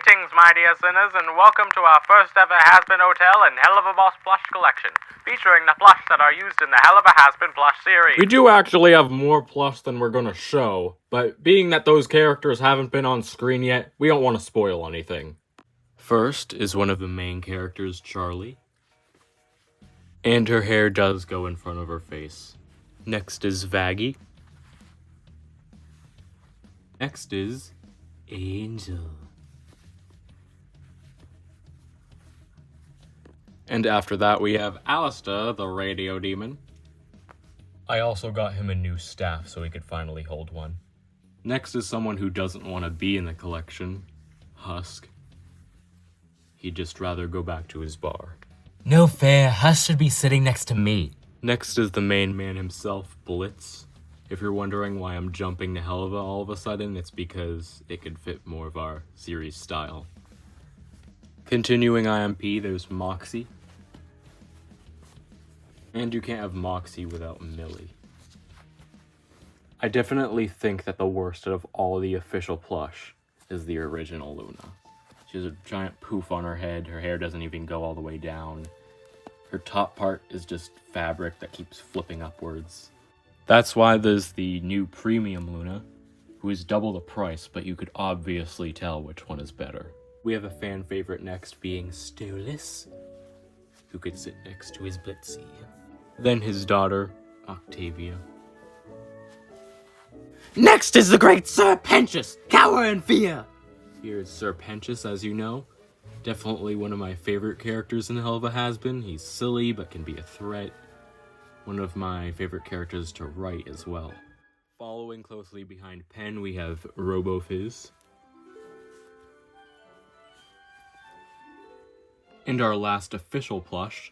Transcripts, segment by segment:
Greetings, my dear sinners, and welcome to our first ever Hazbin Hotel and Helluva Plush Collection, featuring the plush that are used in the Helluva Hazbin plush series. We do actually have more plush than we're gonna show, but being that those characters haven't been on screen yet, we don't want to spoil anything. First is one of the main characters, Charlie. And her hair does go in front of her face. Next is Vaggie. Next is Angel. And after that we have Alistair, the radio demon. I also got him a new staff so he could finally hold one. Next is someone who doesn't want to be in the collection, Husk. He'd just rather go back to his bar. No fair, Husk should be sitting next to me. Next is the main man himself, Blitz. If you're wondering why I'm jumping to Helluva all of a sudden, it's because it could fit more of our series style. Continuing IMP, there's Moxie. And you can't have Moxie without Millie. I definitely think that the worst out of all the official plush is the original Luna. She has a giant poof on her head, her hair doesn't even go all the way down. Her top part is just fabric that keeps flipping upwards. That's why there's the new premium Luna, who is double the price, but you could obviously tell which one is better. We have a fan favorite next being Stolas, who could sit next to his Blitzy. Then his daughter, Octavia. Next is the great Sir Pentious, cower in fear! Here's Sir Pentious, as you know. Definitely one of my favorite characters in Helluva Hazbin. He's silly, but can be a threat. One of my favorite characters to write as well. Following closely behind Pen, we have RoboFizz. And our last official plush,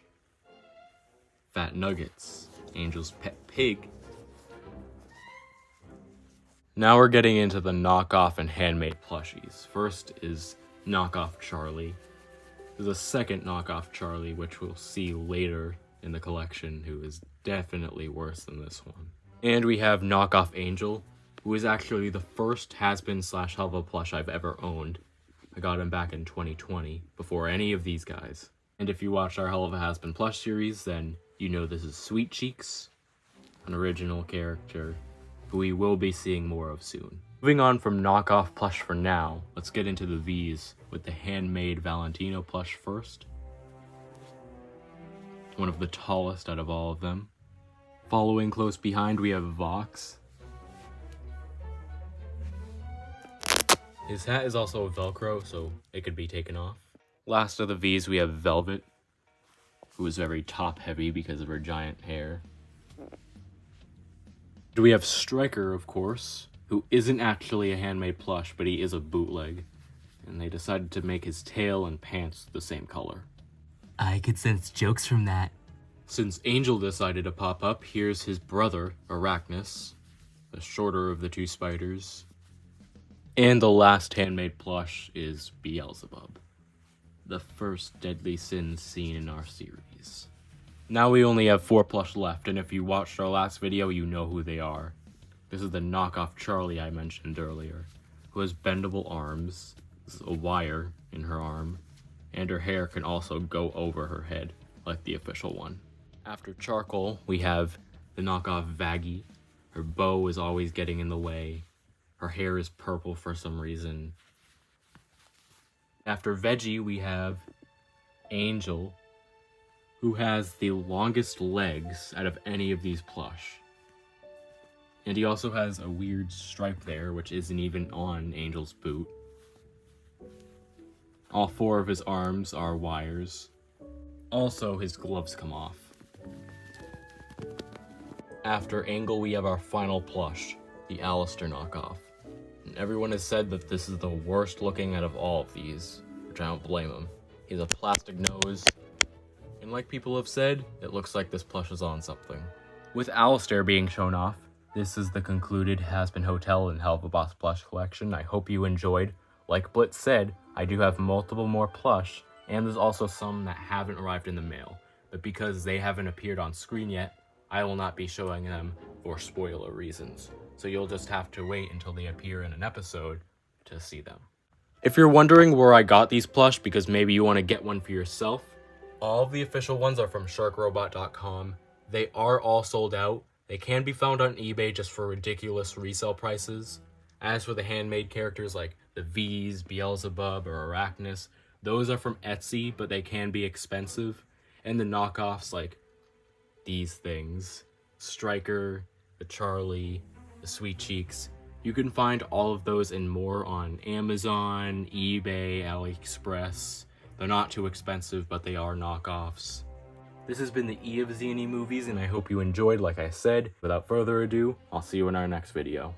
Fat Nuggets, Angel's pet pig. Now we're getting into the knockoff and handmade plushies. First is knockoff Charlie. There's a second knockoff Charlie, which we'll see later in the collection, who is definitely worse than this one. And we have knockoff Angel, who is actually the first Hazbin/Helluva plush I've ever owned. I got him back in 2020, before any of these guys. And if you watched our Helluva Hazbin plush series, then you know this is Sweet Cheeks, an original character who we will be seeing more of soon. Moving on from knockoff plush for now, let's get into the V's with the handmade Valentino plush first. One of the tallest out of all of them. Following close behind, we have Vox. His hat is also Velcro, so it could be taken off. Last of the V's, we have Velvet, who is very top-heavy because of her giant hair. We have Striker, of course, who isn't actually a handmade plush, but he is a bootleg. And they decided to make his tail and pants the same color. I could sense jokes from that. Since Angel decided to pop up, here's his brother, Arachnus, the shorter of the two spiders. And the last handmade plush is Beelzebub, the first deadly sin seen in our series. Now we only have 4 plush left, and if you watched our last video, you know who they are. This is the knockoff Charlie I mentioned earlier, who has bendable arms, a wire in her arm, and her hair can also go over her head, like the official one. After Charcoal, we have the knockoff Vaggie. Her bow is always getting in the way. Her hair is purple for some reason. After Veggie, we have Angel, who has the longest legs out of any of these plush. And he also has a weird stripe there, which isn't even on Angel's boot. All 4 of his arms are wires. Also, his gloves come off. After Angle, we have our final plush, the Alistair knockoff. And everyone has said that this is the worst looking out of all of these, which I don't blame him. He has a plastic nose, and like people have said, it looks like this plush is on something. With Alistair being shown off, this is the concluded Hazbin Hotel and Helluva Plush Collection. I hope you enjoyed. Like Blitz said, I do have multiple more plush, and there's also some that haven't arrived in the mail. But because they haven't appeared on screen yet, I will not be showing them for spoiler reasons. So you'll just have to wait until they appear in an episode to see them. If you're wondering where I got these plush because maybe you want to get one for yourself, all of the official ones are from sharkrobot.com. They are all sold out. They can be found on eBay just for ridiculous resale prices. As for the handmade characters like the V's, Beelzebub, or Arachnus, those are from Etsy, but they can be expensive. And the knockoffs like these things, Striker, the Charlie, the Sweet Cheeks, you can find all of those and more on Amazon, eBay, AliExpress. They're not too expensive, but they are knockoffs. This has been the E of Zany Movies, and I hope you enjoyed, like I said. Without further ado, I'll see you in our next video.